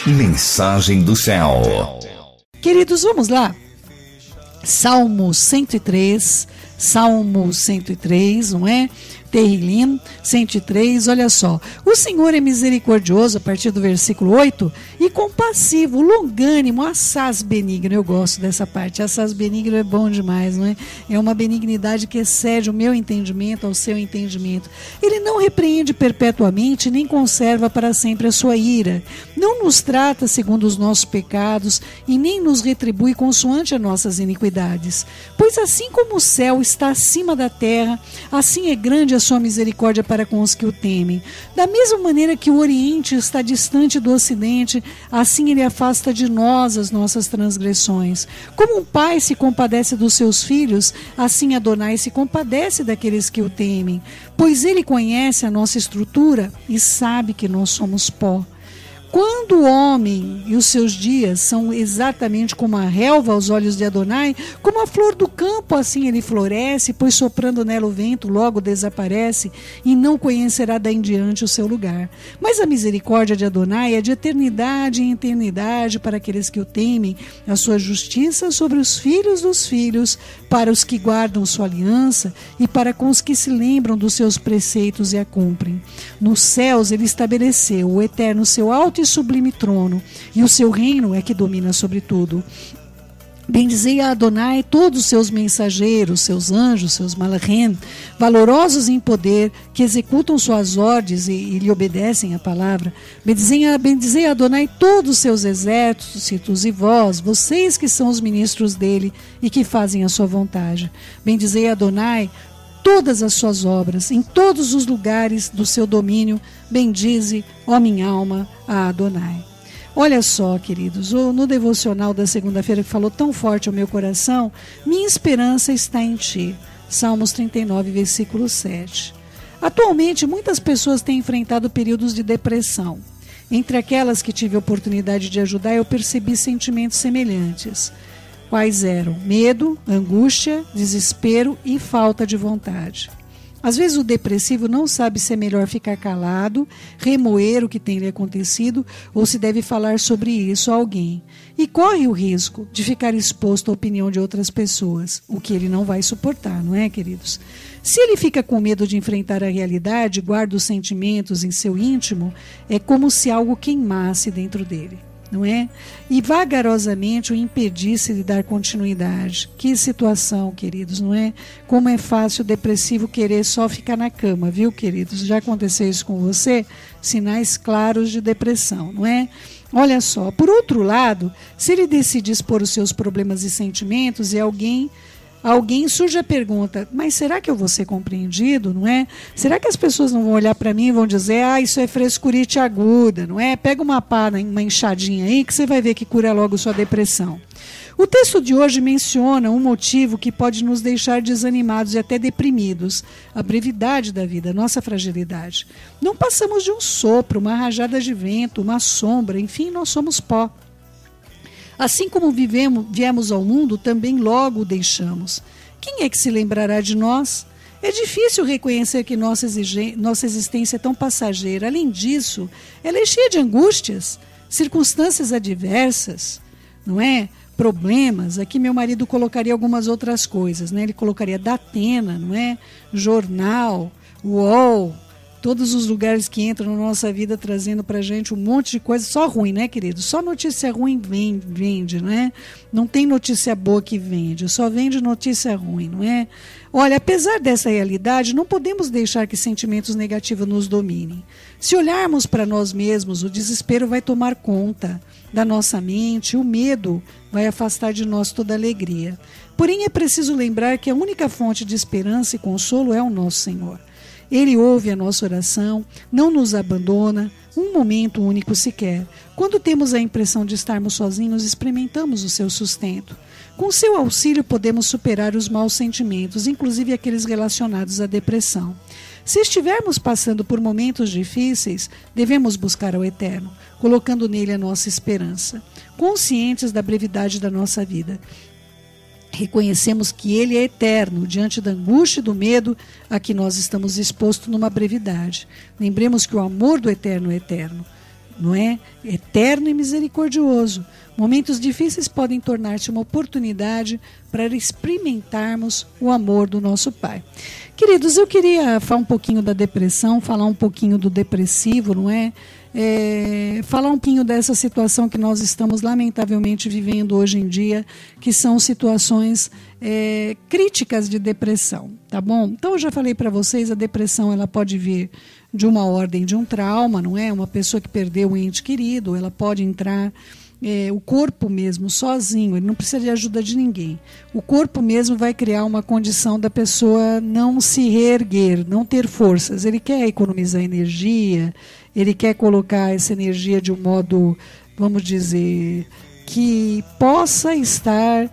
Mensagem do céu. Queridos, vamos lá. Salmo 103, não é? Terrilim 103, olha só. O Senhor é misericordioso, a partir do versículo 8, e compassivo, longânimo, assaz benigno. Eu gosto dessa parte. Assaz benigno é bom demais, não é? É uma benignidade que excede o meu entendimento ao seu entendimento. Ele não repreende perpetuamente, nem conserva para sempre a sua ira. Não nos trata segundo os nossos pecados e nem nos retribui consoante as nossas iniquidades. Pois assim como o céu está acima da terra, assim é grande a sua misericórdia para com os que o temem. Da mesma maneira que o Oriente está distante do Ocidente, assim ele afasta de nós as nossas transgressões. Como um pai se compadece dos seus filhos, assim Adonai se compadece daqueles que o temem. Pois ele conhece a nossa estrutura e sabe que nós somos pó. Quando o homem e os seus dias são exatamente como a relva aos olhos de Adonai, como a flor do campo, assim ele floresce, pois soprando nela o vento logo desaparece e não conhecerá daí em diante o seu lugar. Mas a misericórdia de Adonai é de eternidade em eternidade para aqueles que o temem, a sua justiça sobre os filhos dos filhos, para os que guardam sua aliança e para com os que se lembram dos seus preceitos e a cumprem. Nos céus ele estabeleceu o eterno seu alto e sublime trono, e o seu reino é que domina sobre tudo. Bendizei a Adonai todos os seus mensageiros, seus anjos, seus malachim, valorosos em poder, que executam suas ordens e lhe obedecem a palavra. Bendizei a Adonai todos os seus exércitos e vós, vocês que são os ministros dele e que fazem a sua vontade. Bendizei a Adonai todas as suas obras, em todos os lugares do seu domínio, bendize, ó minha alma, a Adonai. Olha só, queridos, no devocional da segunda-feira que falou tão forte ao meu coração, minha esperança está em ti. Salmos 39, versículo 7. Atualmente, muitas pessoas têm enfrentado períodos de depressão. Entre aquelas que tive a oportunidade de ajudar, eu percebi sentimentos semelhantes. Quais eram? Medo, angústia, desespero e falta de vontade. Às vezes o depressivo não sabe se é melhor ficar calado, remoer o que tem lhe acontecido ou se deve falar sobre isso a alguém. E corre o risco de ficar exposto à opinião de outras pessoas, o que ele não vai suportar, não é, queridos? Se ele fica com medo de enfrentar a realidade, guarda os sentimentos em seu íntimo, é como se algo queimasse dentro dele. Não é? E vagarosamente o impedisse de dar continuidade. Que situação, queridos, não é? Como é fácil o depressivo querer só ficar na cama, viu, queridos? Já aconteceu isso com você? Sinais claros de depressão, não é? Olha só, por outro lado, se ele decide expor os seus problemas e sentimentos e alguém surge a pergunta, mas será que eu vou ser compreendido, não é? Será que as pessoas não vão olhar para mim e vão dizer, isso é frescurite aguda, não é? Pega uma pá, uma enxadinha aí que você vai ver que cura logo sua depressão. O texto de hoje menciona um motivo que pode nos deixar desanimados e até deprimidos, a brevidade da vida, a nossa fragilidade. Não passamos de um sopro, uma rajada de vento, uma sombra, enfim, nós somos pó. Assim como viemos ao mundo, também logo o deixamos. Quem é que se lembrará de nós? É difícil reconhecer que nossa existência é tão passageira. Além disso, ela é cheia de angústias, circunstâncias adversas, não é? Problemas. Aqui meu marido colocaria algumas outras coisas, né? Ele colocaria Datena, não é? Jornal, UOL, todos os lugares que entram na nossa vida trazendo pra gente um monte de coisa, só ruim, né, querido? Só notícia ruim vende, né? Não tem notícia boa que vende, só vende notícia ruim, não é? Olha, apesar dessa realidade, não podemos deixar que sentimentos negativos nos dominem. Se olharmos para nós mesmos, o desespero vai tomar conta da nossa mente, o medo vai afastar de nós toda alegria. Porém, é preciso lembrar que a única fonte de esperança e consolo é o nosso Senhor. Ele ouve a nossa oração, não nos abandona, um momento único sequer. Quando temos a impressão de estarmos sozinhos, experimentamos o seu sustento. Com seu auxílio podemos superar os maus sentimentos, inclusive aqueles relacionados à depressão. Se estivermos passando por momentos difíceis, devemos buscar ao Eterno, colocando nele a nossa esperança, conscientes da brevidade da nossa vida. Reconhecemos que Ele é eterno, diante da angústia e do medo a que nós estamos expostos numa brevidade. Lembremos que o amor do Eterno é eterno. não é? Eterno e misericordioso. Momentos difíceis podem tornar-se uma oportunidade para experimentarmos o amor do nosso Pai. Queridos, eu queria falar um pouquinho da depressão, falar um pouquinho do depressivo, não é? Falar um pouquinho dessa situação que nós estamos lamentavelmente vivendo hoje em dia, que são situações críticas de depressão, tá bom? Então eu já falei para vocês, a depressão ela pode vir de uma ordem de um trauma, não é? Uma pessoa que perdeu um ente querido, ela pode entrar o corpo mesmo, sozinho, ele não precisa de ajuda de ninguém. O corpo mesmo vai criar uma condição da pessoa não se reerguer, não ter forças. Ele quer economizar energia, ele quer colocar essa energia de um modo, vamos dizer, que possa estar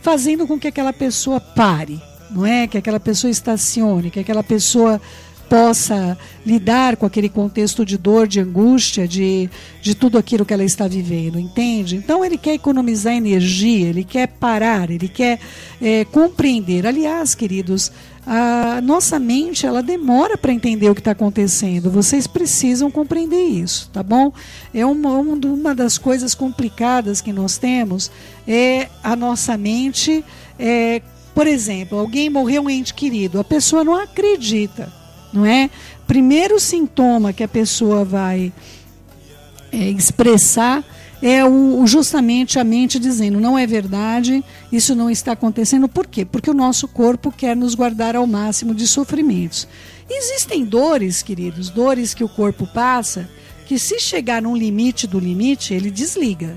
fazendo com que aquela pessoa pare, não é? Que aquela pessoa estacione, que aquela pessoa possa lidar com aquele contexto de dor, de angústia, de tudo aquilo que ela está vivendo, entende? Então ele quer economizar energia, ele quer parar, ele quer compreender. Aliás, queridos, a nossa mente ela demora para entender o que está acontecendo. Vocês precisam compreender isso, tá bom? Uma das coisas complicadas que nós temos é a nossa mente. Por exemplo, alguém morreu um ente querido, a pessoa não acredita. Não é? Primeiro sintoma que a pessoa vai expressar é justamente a mente dizendo, não é verdade, isso não está acontecendo. Por quê? Porque o nosso corpo quer nos guardar ao máximo de sofrimentos. Existem dores, queridos, dores que o corpo passa, que se chegar num limite do limite, ele desliga.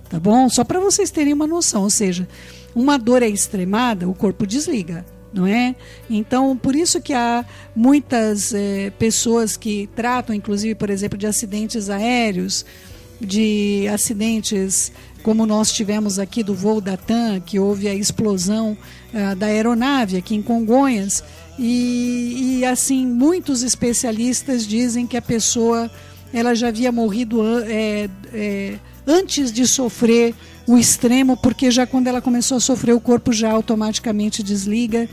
Tá bom? Só para vocês terem uma noção, ou seja, uma dor é extremada, o corpo desliga. Não é? Então, por isso que há muitas pessoas que tratam, inclusive, por exemplo, de acidentes aéreos, de acidentes como nós tivemos aqui do voo da TAM, que houve a explosão da aeronave aqui em Congonhas, e assim, muitos especialistas dizem que a pessoa ela já havia morrido antes de sofrer o extremo, porque já quando ela começou a sofrer, o corpo já automaticamente desliga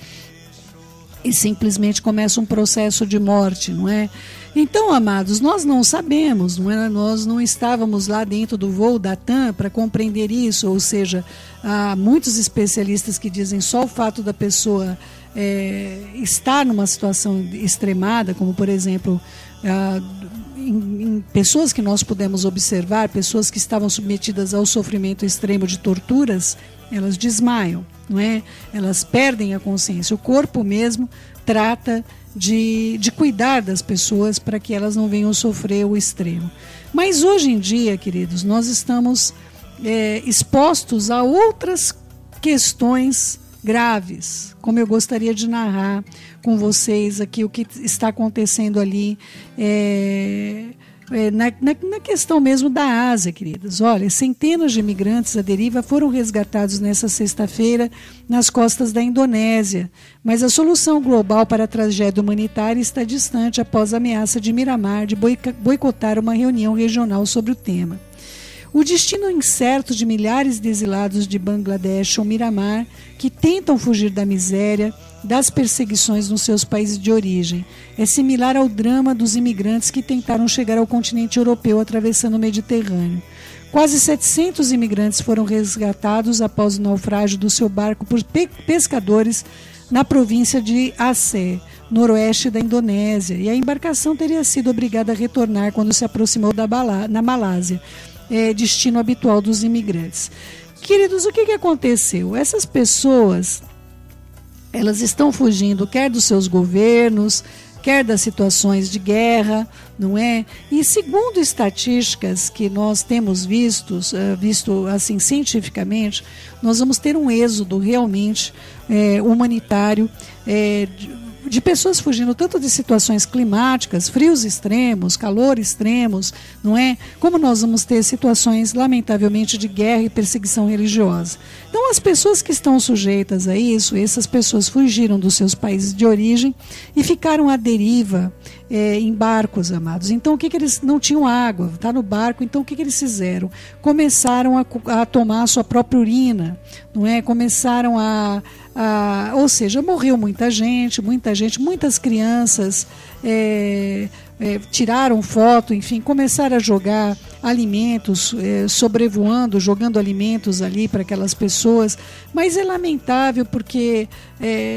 e simplesmente começa um processo de morte, não é? Então, amados, nós não sabemos, não é? Nós não estávamos lá dentro do voo da TAM para compreender isso, ou seja, há muitos especialistas que dizem só o fato da pessoa estar numa situação extremada, como por exemplo em pessoas que nós pudemos observar, pessoas que estavam submetidas ao sofrimento extremo de torturas, elas desmaiam, não é? Elas perdem a consciência. O corpo mesmo trata de cuidar das pessoas para que elas não venham sofrer o extremo. Mas hoje em dia, queridos, nós estamos expostos a outras questões graves, como eu gostaria de narrar com vocês aqui o que está acontecendo ali na questão mesmo da Ásia, queridas. Olha, centenas de imigrantes à deriva foram resgatados nessa sexta-feira nas costas da Indonésia, mas a solução global para a tragédia humanitária está distante após a ameaça de Mianmar de boicotar uma reunião regional sobre o tema. O destino incerto de milhares de exilados de Bangladesh ou Mianmar que tentam fugir da miséria, das perseguições nos seus países de origem é similar ao drama dos imigrantes que tentaram chegar ao continente europeu atravessando o Mediterrâneo. Quase 700 imigrantes foram resgatados após o naufrágio do seu barco por pescadores na província de Aceh, noroeste da Indonésia, e a embarcação teria sido obrigada a retornar quando se aproximou na Malásia, destino habitual dos imigrantes. Queridos, o que aconteceu? Essas pessoas, elas estão fugindo quer dos seus governos, quer das situações de guerra, não é? E segundo estatísticas que nós temos visto assim cientificamente, nós vamos ter um êxodo realmente humanitário de pessoas fugindo tanto de situações climáticas, frios extremos, calor extremos, não é? Como nós vamos ter situações, lamentavelmente, de guerra e perseguição religiosa. Então, as pessoas que estão sujeitas a isso, essas pessoas fugiram dos seus países de origem e ficaram à deriva em barcos, amados. Então, o que eles não tinham água, tá no barco, então o que eles fizeram? Começaram a tomar a sua própria urina, não é? Começaram ou seja, morreu muitas crianças tiraram foto, enfim, começaram a jogar alimentos, sobrevoando, jogando alimentos ali para aquelas pessoas, mas é lamentável porque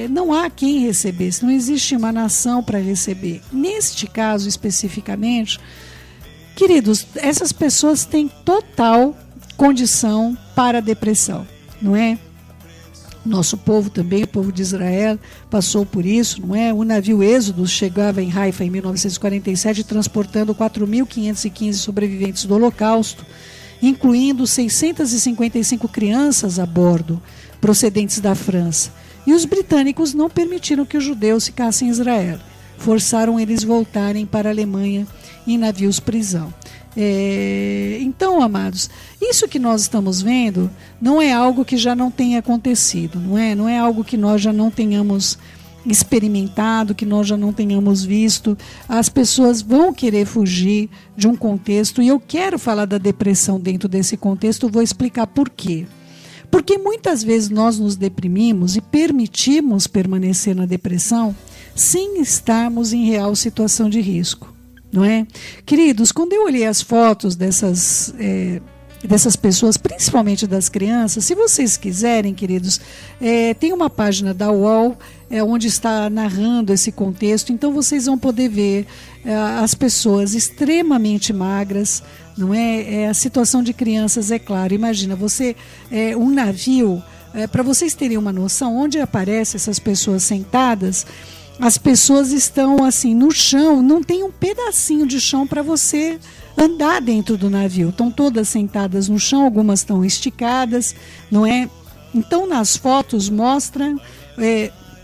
não há quem recebesse, não existe uma nação para receber. Neste caso especificamente, queridos, essas pessoas têm total condição para a depressão, não é? Nosso povo também, o povo de Israel, passou por isso, não é? O navio Êxodo chegava em Haifa em 1947, transportando 4.515 sobreviventes do Holocausto, incluindo 655 crianças a bordo, procedentes da França. E os britânicos não permitiram que os judeus ficassem em Israel. Forçaram eles voltarem para a Alemanha em navios prisão. Então, amados, isso que nós estamos vendo não é algo que já não tenha acontecido, não é algo que nós já não tenhamos experimentado, que nós já não tenhamos visto. As pessoas vão querer fugir de um contexto, e eu quero falar da depressão dentro desse contexto, vou explicar por quê. Porque muitas vezes nós nos deprimimos e permitimos permanecer na depressão sem estarmos em real situação de risco. Não é? Queridos, quando eu olhei as fotos dessas pessoas, principalmente das crianças, se vocês quiserem, queridos, tem uma página da UOL onde está narrando esse contexto, então vocês vão poder ver as pessoas extremamente magras, não é? A situação de crianças, é claro, imagina, um navio, para vocês terem uma noção, onde aparecem essas pessoas sentadas, as pessoas estão assim no chão, não tem um pedacinho de chão para você andar dentro do navio. Estão todas sentadas no chão, algumas estão esticadas, não é? Então nas fotos mostram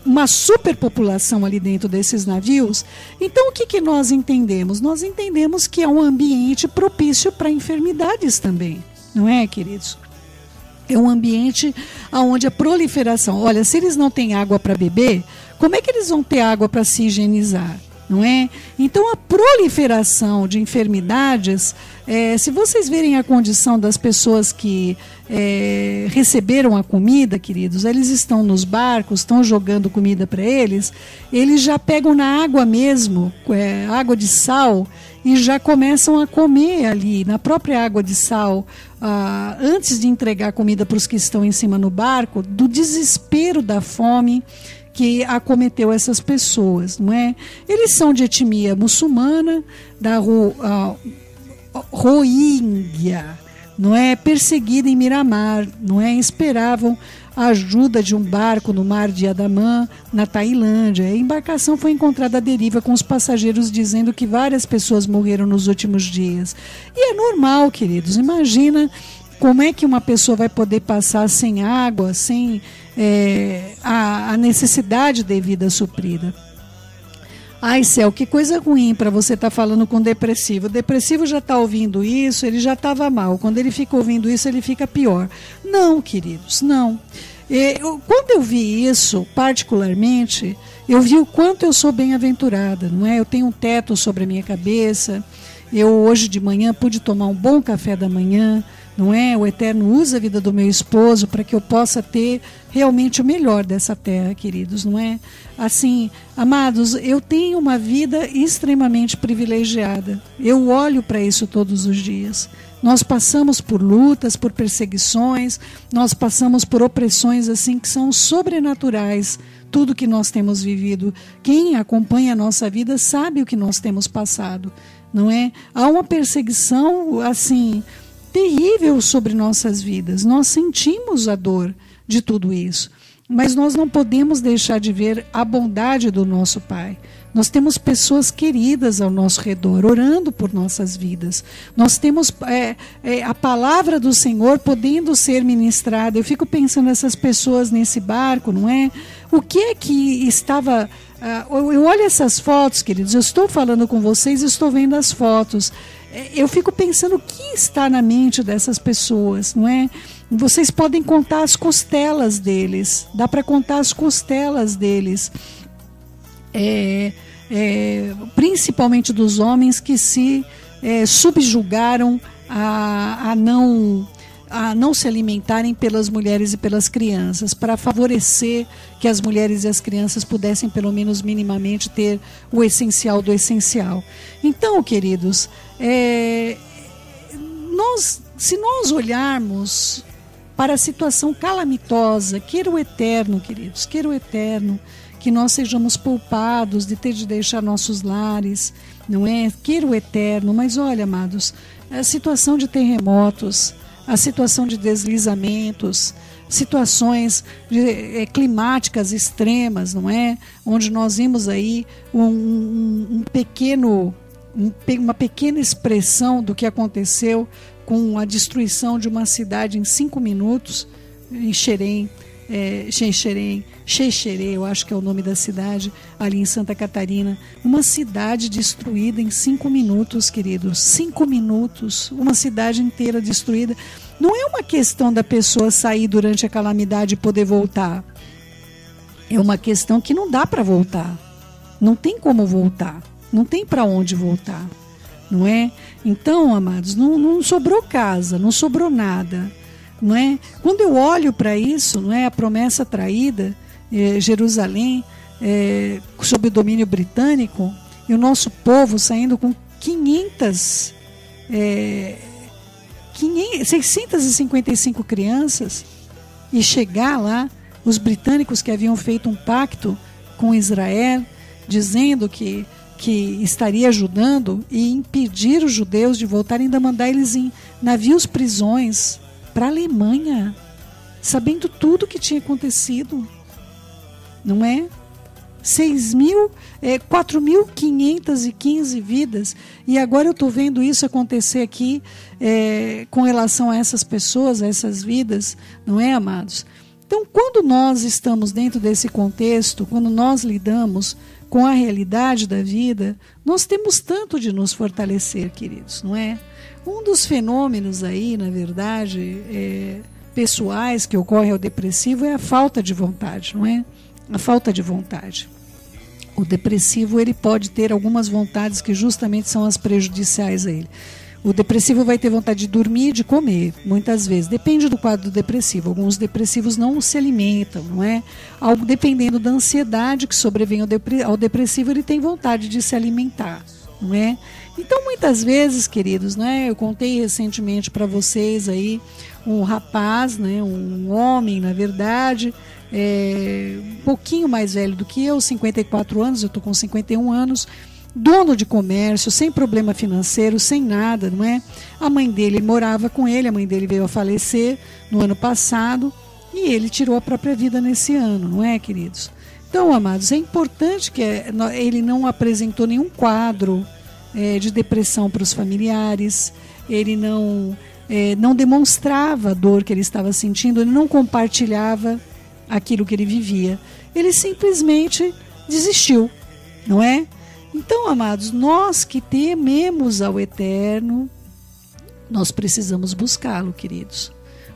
uma superpopulação ali dentro desses navios. Então o que nós entendemos? Nós entendemos que é um ambiente propício para enfermidades também, não é, queridos? É um ambiente onde a proliferação... Olha, se eles não têm água para beber, como é que eles vão ter água para se higienizar? Não é? Então, a proliferação de enfermidades, se vocês verem a condição das pessoas que receberam a comida, queridos, eles estão nos barcos, estão jogando comida para eles já pegam na água mesmo, água de sal, e já começam a comer ali, na própria água de sal, antes de entregar comida para os que estão em cima no barco, do desespero da fome que acometeu essas pessoas, não é? Eles são de etnia muçulmana, da Rohingya, não é? Perseguida em Miramar, não é? Esperavam a ajuda de um barco no mar de Andaman, na Tailândia. A embarcação foi encontrada à deriva, com os passageiros dizendo que várias pessoas morreram nos últimos dias. E é normal, queridos, imagina como é que uma pessoa vai poder passar sem água, sem a necessidade devida suprida. Ai, céu, que coisa ruim para você estar falando com depressivo. O depressivo já está ouvindo isso, ele já estava mal. Quando ele fica ouvindo isso, ele fica pior. Não, queridos, não. Quando eu vi isso, particularmente, eu vi o quanto eu sou bem-aventurada, não é? Eu tenho um teto sobre a minha cabeça. Eu hoje de manhã pude tomar um bom café da manhã, não é? O Eterno usa a vida do meu esposo para que eu possa ter realmente o melhor dessa terra, queridos, não é? Assim, amados, eu tenho uma vida extremamente privilegiada. Eu olho para isso todos os dias. Nós passamos por lutas, por perseguições, nós passamos por opressões assim que são sobrenaturais. Tudo que nós temos vivido, quem acompanha a nossa vida sabe o que nós temos passado, não é? Há uma perseguição assim terrível sobre nossas vidas. Nós sentimos a dor de tudo isso, mas nós não podemos deixar de ver a bondade do nosso Pai. Nós temos pessoas queridas ao nosso redor, orando por nossas vidas. Nós temos a palavra do Senhor podendo ser ministrada. Eu fico pensando nessas pessoas nesse barco, não é? O que é que estava... eu olho essas fotos, queridos, eu estou falando com vocês, estou vendo as fotos. Eu fico pensando o que está na mente dessas pessoas, não é? Vocês podem contar as costelas deles, dá para contar as costelas deles, principalmente dos homens que se subjugaram a não se alimentarem pelas mulheres e pelas crianças, para favorecer que as mulheres e as crianças pudessem pelo menos minimamente ter o essencial do essencial. Então, queridos, se nós olharmos para a situação calamitosa, queira o eterno, queridos, queira o eterno, que nós sejamos poupados de ter de deixar nossos lares, não é? Queira o eterno, mas olha, amados, a situação de terremotos, a situação de deslizamentos, situações climáticas extremas, não é? Onde nós vimos aí uma pequena expressão do que aconteceu com a destruição de uma cidade em 5 minutos, em Xexerém, eu acho que é o nome da cidade, ali em Santa Catarina. Uma cidade destruída em 5 minutos, queridos. 5 minutos, uma cidade inteira destruída. Não é uma questão da pessoa sair durante a calamidade e poder voltar. É uma questão que não dá para voltar. Não tem como voltar. Não tem para onde voltar. Não é? Então, amados, não sobrou casa, não sobrou nada. Não é? Quando eu olho para isso, não é? A promessa traída, Jerusalém, sob o domínio britânico, e o nosso povo saindo com 655 crianças, e chegar lá, os britânicos que haviam feito um pacto com Israel, dizendo que estaria ajudando e impedir os judeus de voltarem, ainda mandar eles em navios prisões para a Alemanha, sabendo tudo o que tinha acontecido, não é? 4.515 vidas, e agora eu estou vendo isso acontecer aqui com relação a essas pessoas, a essas vidas, não é, amados? Então, quando nós estamos dentro desse contexto, quando nós lidamos com a realidade da vida, nós temos tanto de nos fortalecer, queridos, não é? Um dos fenômenos aí, na verdade, pessoais que ocorre ao depressivo é a falta de vontade, não é? A falta de vontade. O depressivo, ele pode ter algumas vontades que justamente são as prejudiciais a ele. O depressivo vai ter vontade de dormir e de comer, muitas vezes. Depende do quadro do depressivo. Alguns depressivos não se alimentam, não é? Dependendo da ansiedade que sobrevém ao depressivo, ele tem vontade de se alimentar, não é? Então, muitas vezes, queridos, né, eu contei recentemente para vocês aí um rapaz, né, um homem, na verdade, um pouquinho mais velho do que eu, 54 anos, eu estou com 51 anos, dono de comércio, sem problema financeiro, sem nada, não é? A mãe dele morava com ele, a mãe dele veio a falecer no ano passado e ele tirou a própria vida nesse ano, não é, queridos? Então, amados, é importante que ele não apresentou nenhum quadro de depressão para os familiares, ele não demonstrava a dor que ele estava sentindo, ele não compartilhava aquilo que ele vivia, ele simplesmente desistiu, não é? Então, amados, nós que tememos ao Eterno, nós precisamos buscá-lo, queridos.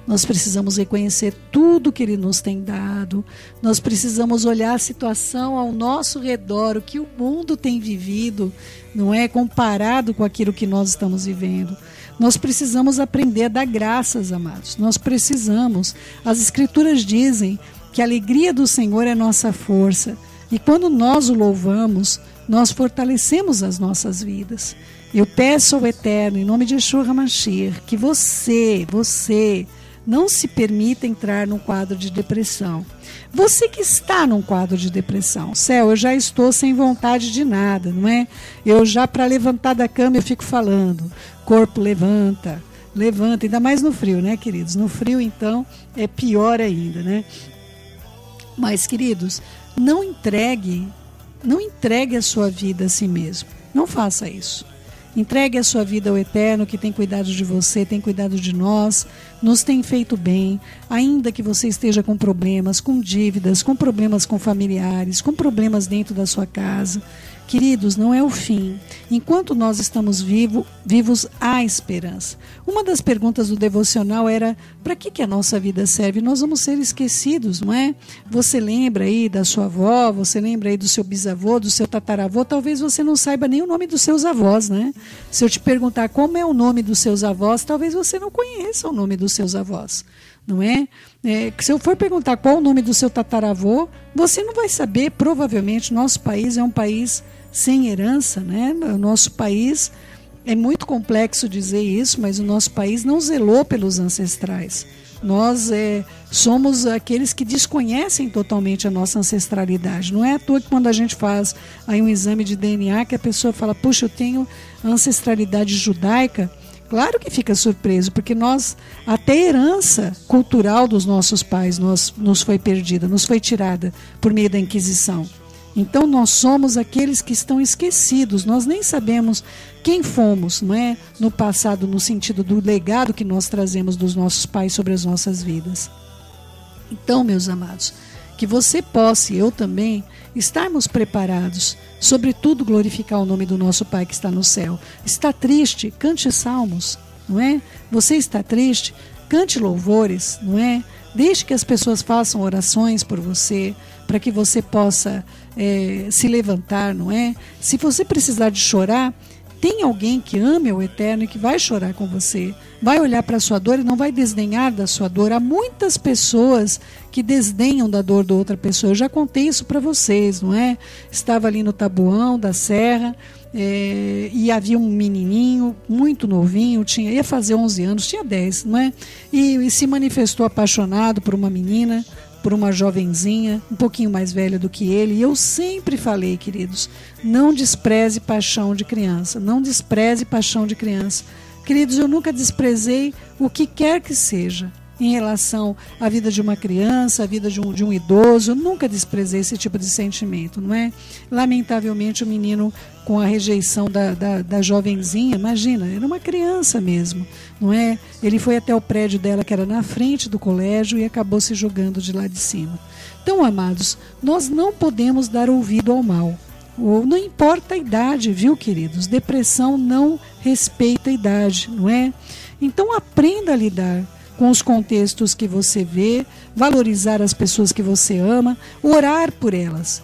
Nós precisamos reconhecer tudo que Ele nos tem dado. Nós precisamos olhar a situação ao nosso redor, o que o mundo tem vivido, não é comparado com aquilo que nós estamos vivendo. Nós precisamos aprender a dar graças, amados. Nós precisamos. As Escrituras dizem que a alegria do Senhor é nossa força. E quando nós o louvamos, nós fortalecemos as nossas vidas. Eu peço ao Eterno, em nome de Yeshua HaMashiach, que você não se permita entrar num quadro de depressão. Você que está num quadro de depressão, céu, eu já estou sem vontade de nada, não é? Eu já, para levantar da cama, eu fico falando, corpo levanta, ainda mais no frio, né, queridos? No frio, então, é pior ainda, né? Mas, queridos, não entregue a sua vida a si mesmo. Não faça isso. Entregue a sua vida ao Eterno, que tem cuidado de você, tem cuidado de nós, nos tem feito bem, ainda que você esteja com problemas, com dívidas, com problemas com familiares, com problemas dentro da sua casa. Queridos, não é o fim. Enquanto nós estamos vivos, há esperança. Uma das perguntas do devocional era: para que a nossa vida serve? Nós vamos ser esquecidos, não é? Você lembra aí da sua avó, você lembra aí do seu bisavô, do seu tataravô, talvez você não saiba nem o nome dos seus avós, né? Se eu te perguntar como é o nome dos seus avós, talvez você não conheça o nome dos seus avós. Não é? Se eu for perguntar qual o nome do seu tataravô, você não vai saber. Provavelmente nosso país é um país sem herança, né? O nosso país, é muito complexo dizer isso, mas o nosso país não zelou pelos ancestrais. Nós somos aqueles que desconhecem totalmente a nossa ancestralidade. Não é à toa que quando a gente faz aí um exame de DNA, que a pessoa fala: puxa, eu tenho ancestralidade judaica. Claro que fica surpreso, porque até a herança cultural dos nossos pais nos foi perdida, nos foi tirada por meio da Inquisição. Então nós somos aqueles que estão esquecidos, nós nem sabemos quem fomos, não é? No passado, no sentido do legado que nós trazemos dos nossos pais sobre as nossas vidas. Então, meus amados, que você possa, e eu também, estarmos preparados, sobretudo glorificar o nome do nosso Pai que está no céu. Está triste? Cante salmos, não é? Você está triste? Cante louvores, não é? Deixe que as pessoas façam orações por você, para que você possa se levantar, não é? Se você precisar de chorar, tem alguém que ame o Eterno e que vai chorar com você, vai olhar para a sua dor e não vai desdenhar da sua dor. Há muitas pessoas que desdenham da dor da outra pessoa. Eu já contei isso para vocês, não é? Estava ali no Taboão da Serra e havia um menininho muito novinho, ia fazer 11 anos, tinha 10, não é? E se manifestou apaixonado por uma menina, por uma jovenzinha, um pouquinho mais velha do que ele. E eu sempre falei, queridos, não despreze paixão de criança, não despreze paixão de criança. Queridos, eu nunca desprezei o que quer que seja em relação à vida de uma criança, à vida de um idoso. Eu nunca desprezei esse tipo de sentimento, não é? Lamentavelmente, o menino, com a rejeição da jovenzinha, imagina, era uma criança mesmo, não é? Ele foi até o prédio dela, que era na frente do colégio, e acabou se jogando de lá de cima. Então, amados, nós não podemos dar ouvido ao mal. Ou não importa a idade, viu, queridos? Depressão não respeita a idade, não é? Então, aprenda a lidar com os contextos que você vê, valorizar as pessoas que você ama, orar por elas.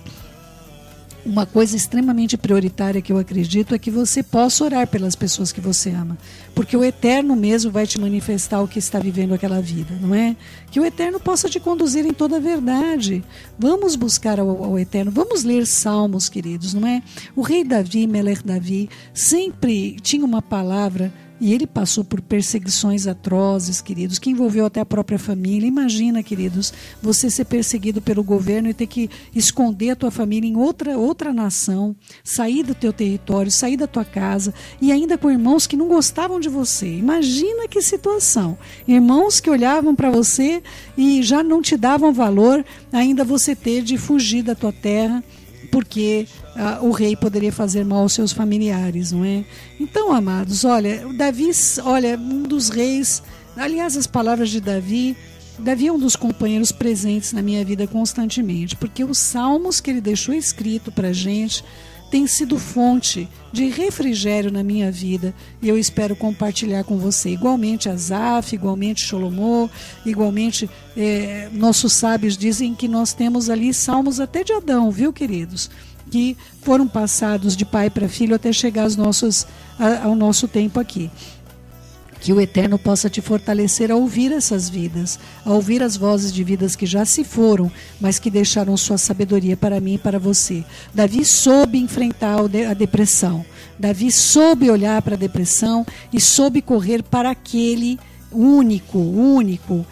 Uma coisa extremamente prioritária que eu acredito é que você possa orar pelas pessoas que você ama, porque o Eterno mesmo vai te manifestar o que está vivendo aquela vida, não é? Que o Eterno possa te conduzir em toda a verdade. Vamos buscar ao Eterno, vamos ler salmos, queridos, não é? O rei Davi, Melech Davi, sempre tinha uma palavra. E ele passou por perseguições atrozes, queridos, que envolveu até a própria família. Imagina, queridos, você ser perseguido pelo governo e ter que esconder a tua família em outra nação, sair do teu território, sair da tua casa, e ainda com irmãos que não gostavam de você. Imagina que situação. Irmãos que olhavam para você e já não te davam valor, ainda você ter de fugir da tua terra, porque o rei poderia fazer mal aos seus familiares, não é? Então, amados, olha, Davi, um dos reis, aliás, as palavras de Davi é um dos companheiros presentes na minha vida constantemente, porque os salmos que ele deixou escrito para a gente têm sido fonte de refrigério na minha vida, e eu espero compartilhar com você. Igualmente Asaf, igualmente Solomon, igualmente nossos sábios dizem que nós temos ali salmos até de Adão, viu, queridos? Que foram passados de pai para filho até chegar ao nosso tempo aqui. Que o Eterno possa te fortalecer a ouvir essas vidas, a ouvir as vozes de vidas que já se foram, mas que deixaram sua sabedoria para mim e para você. Davi soube enfrentar a depressão. Davi soube olhar para a depressão e soube correr para aquele único,